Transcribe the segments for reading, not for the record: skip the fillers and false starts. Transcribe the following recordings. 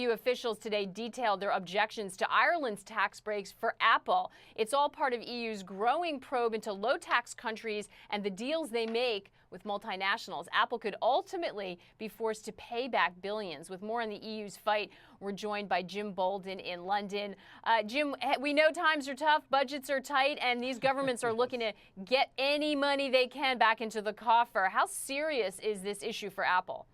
EU officials today detailed their objections to Ireland's tax breaks for Apple. It's all part of EU's growing probe into low-tax countries and the deals they make with multinationals. Apple could ultimately be forced to pay back billions. With more on the EU's fight, we're joined by Jim Bolden in London. Jim, we know times are tough, budgets are tight, and these governments are looking to get any money they can back into the coffer. How serious is this issue for Apple?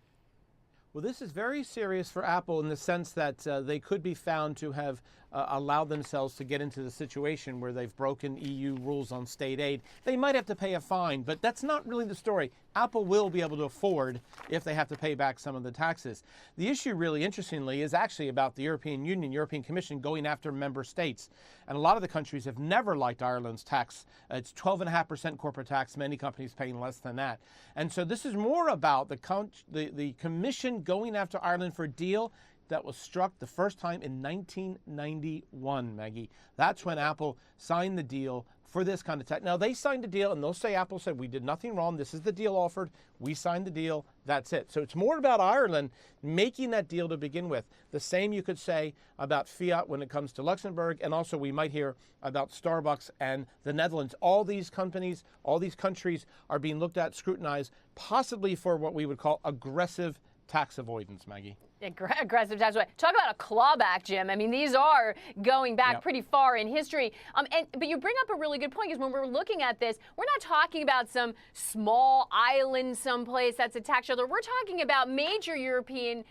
Well, this is very serious for Apple in the sense that they could be found to have allowed themselves to get into the situation where they've broken EU rules on state aid. They might have to pay a fine, but that's not really the story. Apple will be able to afford if they have to pay back some of the taxes. The issue, really interestingly, is actually about the European Union, European Commission going after member states. And a lot of the countries have never liked Ireland's tax. It's 12.5% corporate tax, many companies paying less than that. And so this is more about the Commission going after Ireland for a deal that was struck the first time in 1991, Maggie. That's when Apple signed the deal for this kind of tech. Now, they signed a deal, and they'll say Apple said, we did nothing wrong. This is the deal offered. We signed the deal. That's it. So it's more about Ireland making that deal to begin with. The same you could say about Fiat when it comes to Luxembourg, and also we might hear about Starbucks and the Netherlands. All these companies, all these countries are being looked at, scrutinized, possibly for what we would call aggressive tax avoidance, Maggie. Aggressive tax avoidance. Talk about a clawback, Jim. I mean, these are going back pretty far in history. But you bring up a really good point, because when we're looking at this, we're not talking about some small island someplace that's a tax shelter. We're talking about major European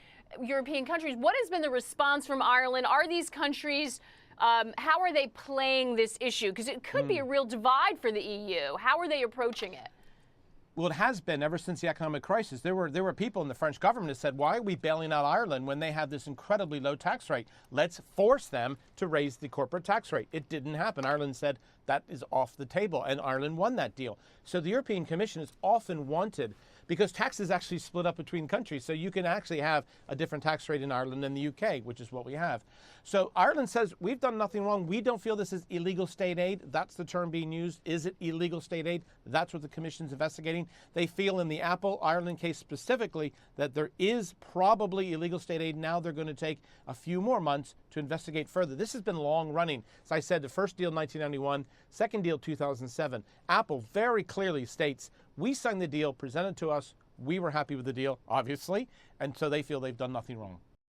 countries. What has been the response from Ireland? Are these countries, how are they playing this issue? Because it could be a real divide for the EU. How are they approaching it? Well, it has been ever since the economic crisis. There were people in the French government that said, why are we bailing out Ireland when they have this incredibly low tax rate? Let's force them to raise the corporate tax rate. It didn't happen. Ireland said that is off the table, and Ireland won that deal. So the European Commission is often wanted because tax is actually split up between countries. So you can actually have a different tax rate in Ireland than the UK, which is what we have. So Ireland says, we've done nothing wrong. We don't feel this is illegal state aid. That's the term being used. Is it illegal state aid? That's what the Commission's investigating. They feel in the Apple Ireland case specifically that there is probably illegal state aid. Now they're going to take a few more months to investigate further. This has been long running. As I said, the first deal 1991, second deal 2007. Apple very clearly states, we signed the deal, presented to us, we were happy with the deal, obviously, and so they feel they've done nothing wrong.